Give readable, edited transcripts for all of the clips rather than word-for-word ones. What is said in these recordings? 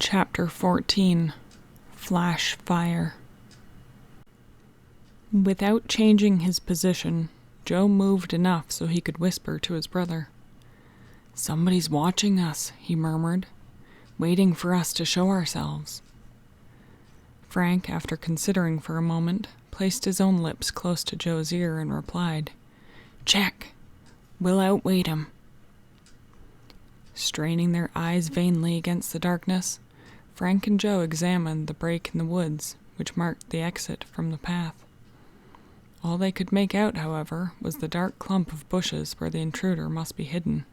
Chapter 14. Flash Fire. Without changing his position, Joe moved enough so he could whisper to his brother. "Somebody's watching us," he murmured, "waiting for us to show ourselves." Frank, after considering for a moment, placed his own lips close to Joe's ear and replied, "Check. We'll outwait him." Straining their eyes vainly against the darkness, Frank and Joe examined the break in the woods which marked the exit from the path. All they could make out, however, was the dark clump of bushes where the intruder must be hidden.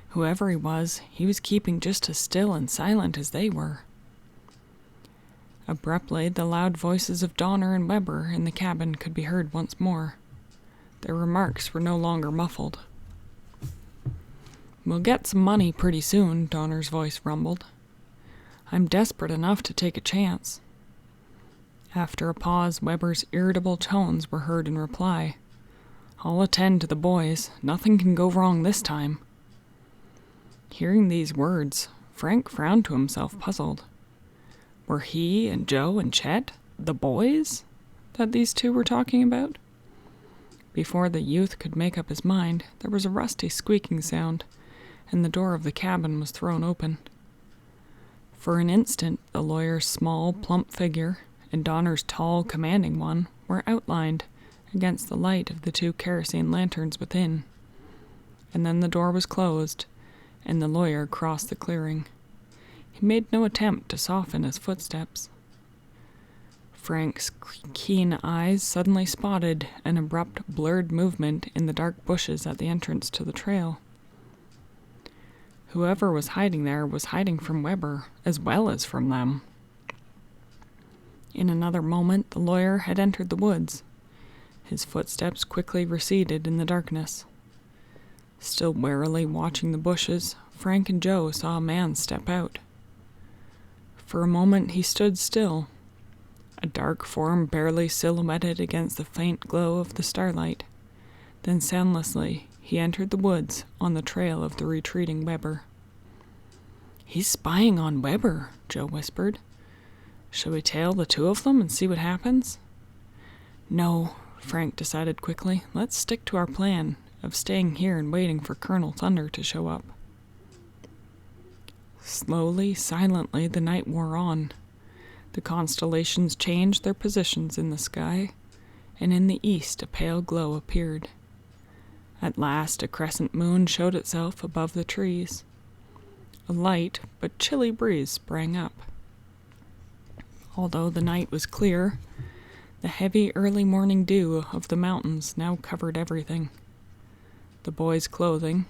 Whoever he was keeping just as still and silent as they were. Abruptly, the loud voices of Donner and Weber in the cabin could be heard once more. Their remarks were no longer muffled. "We'll get some money pretty soon," Donner's voice rumbled. "I'm desperate enough to take a chance." After a pause, Weber's irritable tones were heard in reply. "I'll attend to the boys. Nothing can go wrong this time." Hearing these words, Frank frowned to himself, puzzled. Were he and Joe and Chet the boys that these two were talking about? Before the youth could make up his mind, there was a rusty squeaking sound, and the door of the cabin was thrown open. For an instant, the lawyer's small, plump figure and Donner's tall, commanding one were outlined against the light of the two kerosene lanterns within. And then the door was closed, and the lawyer crossed the clearing. He made no attempt to soften his footsteps. Frank's keen eyes suddenly spotted an abrupt, blurred movement in the dark bushes at the entrance to the trail. Whoever was hiding there was hiding from Weber as well as from them. In another moment, the lawyer had entered the woods. His footsteps quickly receded in the darkness. Still warily watching the bushes, Frank and Joe saw a man step out. For a moment he stood still, a dark form barely silhouetted against the faint glow of the starlight. Then soundlessly he entered the woods on the trail of the retreating Weber. "He's spying on Weber," Joe whispered. "Shall we tail the two of them and see what happens?" "No," Frank decided quickly. "Let's stick to our plan of staying here and waiting for Colonel Thunder to show up." Slowly, silently, the night wore on. The constellations changed their positions in the sky, and in the east a pale glow appeared. At last a crescent moon showed itself above the trees. A light but chilly breeze sprang up. Although the night was clear, the heavy early morning dew of the mountains now covered everything. The boys' clothing,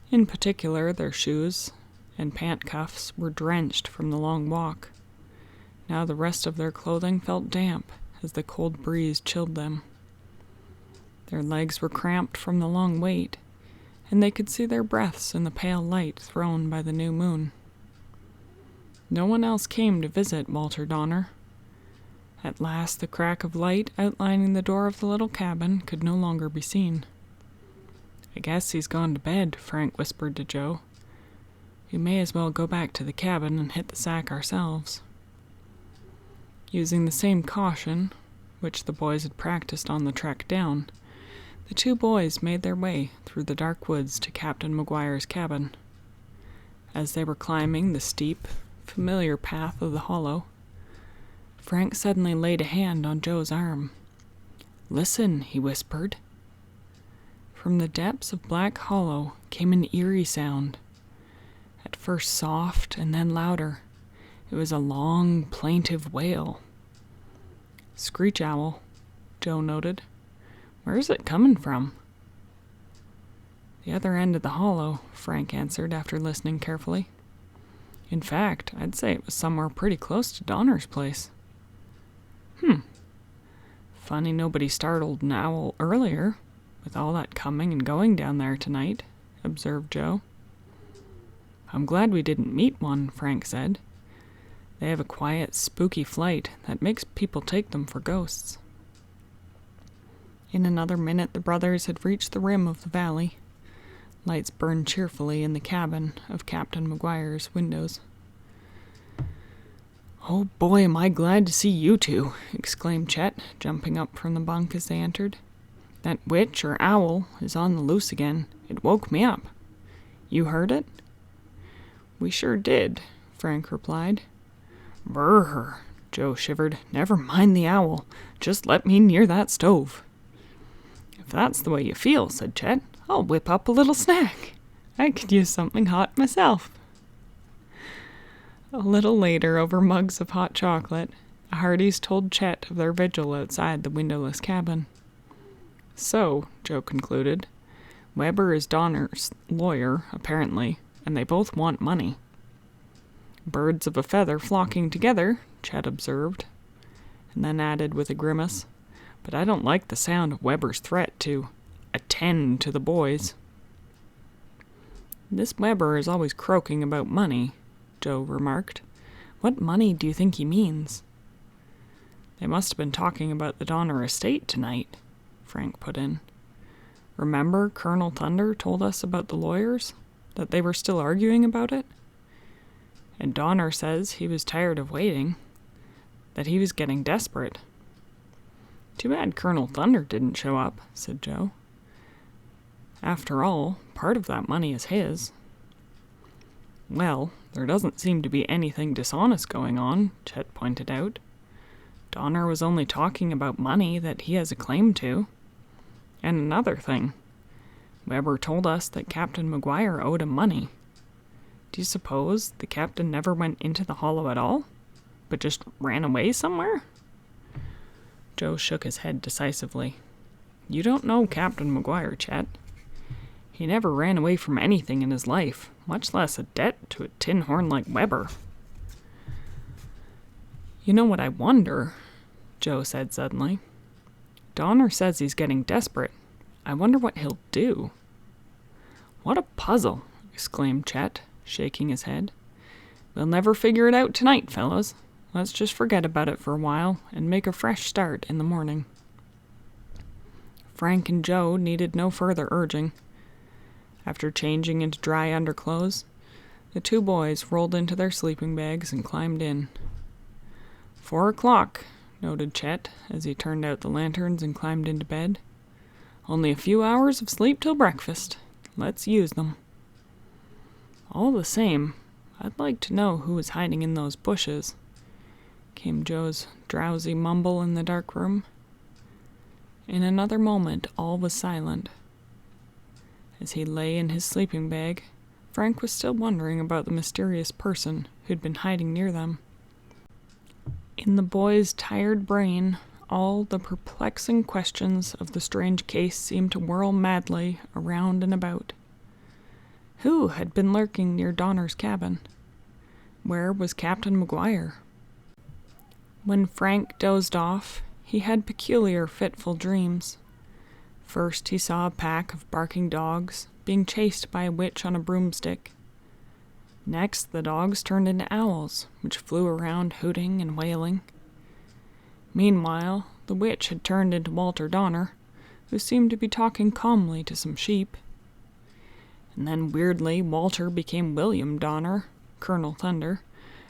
in particular their shoes and pant cuffs, were drenched from the long walk. Now the rest of their clothing felt damp as the cold breeze chilled them. Their legs were cramped from the long wait, and they could see their breaths in the pale light thrown by the new moon. No one else came to visit Walter Donner. At last the crack of light outlining the door of the little cabin could no longer be seen. "I guess he's gone to bed," Frank whispered to Joe. "We may as well go back to the cabin and hit the sack ourselves." Using the same caution, which the boys had practiced on the trek down, the two boys made their way through the dark woods to Captain McGuire's cabin. As they were climbing the steep, familiar path of the hollow, Frank suddenly laid a hand on Joe's arm. "Listen," he whispered. From the depths of Black Hollow came an eerie sound, at first soft and then louder. It was a long, plaintive wail. "Screech Owl," Joe noted. "Where is it coming from?" "The other end of the hollow," Frank answered after listening carefully. "In fact, I'd say it was somewhere pretty close to Donner's place." Funny nobody startled an owl earlier, with all that coming and going down there tonight," observed Joe. "I'm glad we didn't meet one," Frank said. "They have a quiet, spooky flight that makes people take them for ghosts." In another minute the brothers had reached the rim of the valley. Lights burned cheerfully in the cabin of Captain McGuire's windows. "Oh boy, am I glad to see you two," exclaimed Chet, jumping up from the bunk as they entered. "That witch or owl is on the loose again. It woke me up. You heard it?" "We sure did," Frank replied. "Brrr," Joe shivered. "Never mind the owl. Just let me near that stove." "If that's the way you feel," said Chet, "I'll whip up a little snack. I could use something hot myself." A little later, over mugs of hot chocolate, the Hardys told Chet of their vigil outside the windowless cabin. "So," Joe concluded, "Weber is Donner's lawyer, apparently, and they both want money." "Birds of a feather flocking together," Chet observed, and then added with a grimace, "But I don't like the sound of Weber's threat to attend to the boys." "This Weber is always croaking about money," Joe remarked. "What money do you think he means?" "They must have been talking about the Donner estate tonight," Frank put in. "Remember Colonel Thunder told us about the lawyers, that they were still arguing about it? And Donner says he was tired of waiting, that he was getting desperate." "Too bad Colonel Thunder didn't show up," said Joe. "After all, part of that money is his." "Well, there doesn't seem to be anything dishonest going on," Chet pointed out. "Donner was only talking about money that he has a claim to. And another thing, Weber told us that Captain McGuire owed him money. Do you suppose the captain never went into the hollow at all, but just ran away somewhere?" Joe shook his head decisively. "You don't know Captain McGuire, Chet. He never ran away from anything in his life, much less a debt to a tin horn like Weber." "You know what I wonder?" Joe said suddenly. "Donner says he's getting desperate. I wonder what he'll do." "What a puzzle!" exclaimed Chet, shaking his head. "We'll never figure it out tonight, fellows. Let's just forget about it for a while and make a fresh start in the morning." Frank and Joe needed no further urging. After changing into dry underclothes, the two boys rolled into their sleeping bags and climbed in. 4 o'clock, noted Chet as he turned out the lanterns and climbed into bed. "Only a few hours of sleep till breakfast. Let's use them." "All the same, I'd like to know who was hiding in those bushes," came Joe's drowsy mumble in the dark room. In another moment all was silent. As he lay in his sleeping bag, Frank was still wondering about the mysterious person who'd been hiding near them. In the boy's tired brain, all the perplexing questions of the strange case seemed to whirl madly around and about. Who had been lurking near Donner's cabin? Where was Captain McGuire? When Frank dozed off, he had peculiar fitful dreams. First he saw a pack of barking dogs being chased by a witch on a broomstick. Next the dogs turned into owls, which flew around hooting and wailing. Meanwhile, the witch had turned into Walter Donner, who seemed to be talking calmly to some sheep. And then weirdly Walter became William Donner, Colonel Thunder,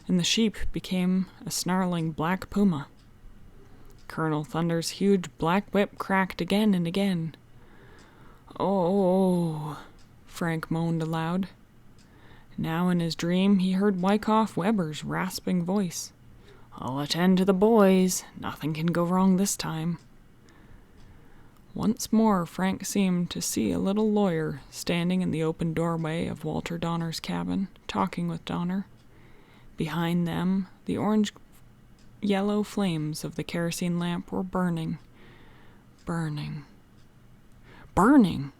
and the sheep became a snarling black puma. Colonel Thunder's huge black whip cracked again and again. "Oh," Frank moaned aloud. Now in his dream he heard Wyckoff Weber's rasping voice. "I'll attend to the boys. Nothing can go wrong this time." Once more Frank seemed to see a little lawyer standing in the open doorway of Walter Donner's cabin, talking with Donner. Behind them, the orange-yellow flames of the kerosene lamp were burning. Burning. Burning!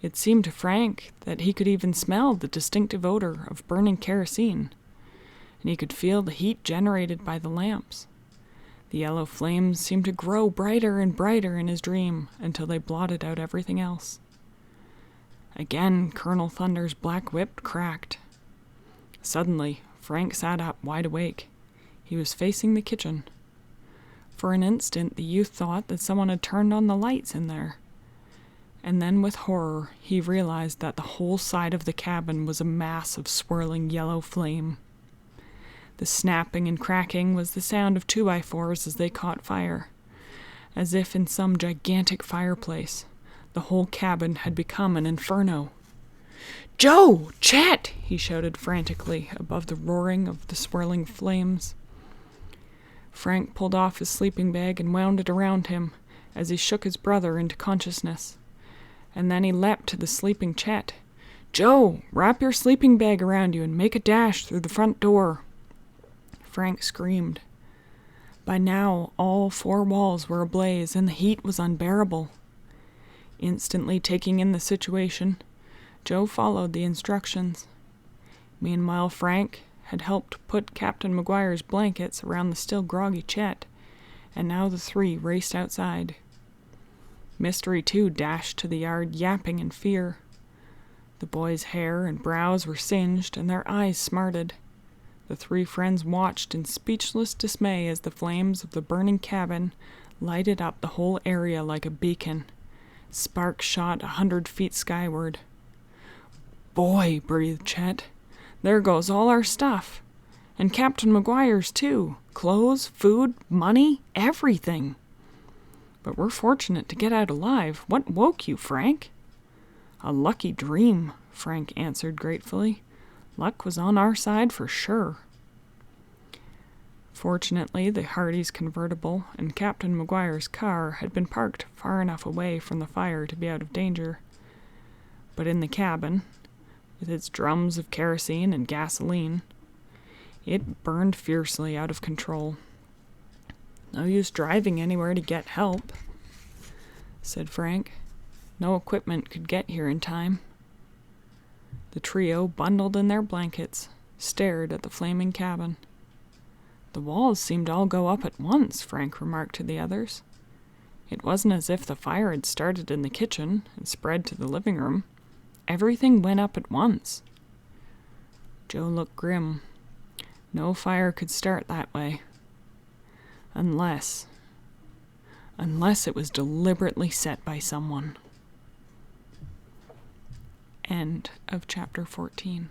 It seemed to Frank that he could even smell the distinctive odor of burning kerosene, and he could feel the heat generated by the lamps. The yellow flames seemed to grow brighter and brighter in his dream until they blotted out everything else. Again Colonel Thunder's black whip cracked. Suddenly, Frank sat up wide awake. He was facing the kitchen. For an instant the youth thought that someone had turned on the lights in there. And then with horror he realized that the whole side of the cabin was a mass of swirling yellow flame. The snapping and cracking was the sound of 2x4s as they caught fire, as if in some gigantic fireplace. The whole cabin had become an inferno. "Joe! Chet!" he shouted frantically above the roaring of the swirling flames. Frank pulled off his sleeping bag and wound it around him as he shook his brother into consciousness. And then he leapt to the sleeping Chet. "Joe, wrap your sleeping bag around you and make a dash through the front door." Frank screamed. By now, all 4 walls were ablaze and the heat was unbearable. Instantly taking in the situation, Joe followed the instructions. Meanwhile, Frank had helped put Captain McGuire's blankets around the still groggy Chet, and now the 3 raced outside. Mystery, too, dashed to the yard, yapping in fear. The boy's hair and brows were singed, and their eyes smarted. The 3 friends watched in speechless dismay as the flames of the burning cabin lighted up the whole area like a beacon. Sparks shot 100 feet skyward. "Boy," breathed Chet, "there goes all our stuff. And Captain McGuire's, too. Clothes, food, money, everything. But we're fortunate to get out alive. What woke you, Frank?" "A lucky dream," Frank answered gratefully. "Luck was on our side for sure." Fortunately, the Hardys' convertible and Captain McGuire's car had been parked far enough away from the fire to be out of danger. But in the cabin, with its drums of kerosene and gasoline, it burned fiercely out of control. "No use driving anywhere to get help," said Frank. "No equipment could get here in time." The trio, bundled in their blankets, stared at the flaming cabin. "The walls seemed to all go up at once," Frank remarked to the others. "It wasn't as if the fire had started in the kitchen and spread to the living room. Everything went up at once." Joe looked grim. No fire could start that way. Unless it was deliberately set by someone. End of chapter 14.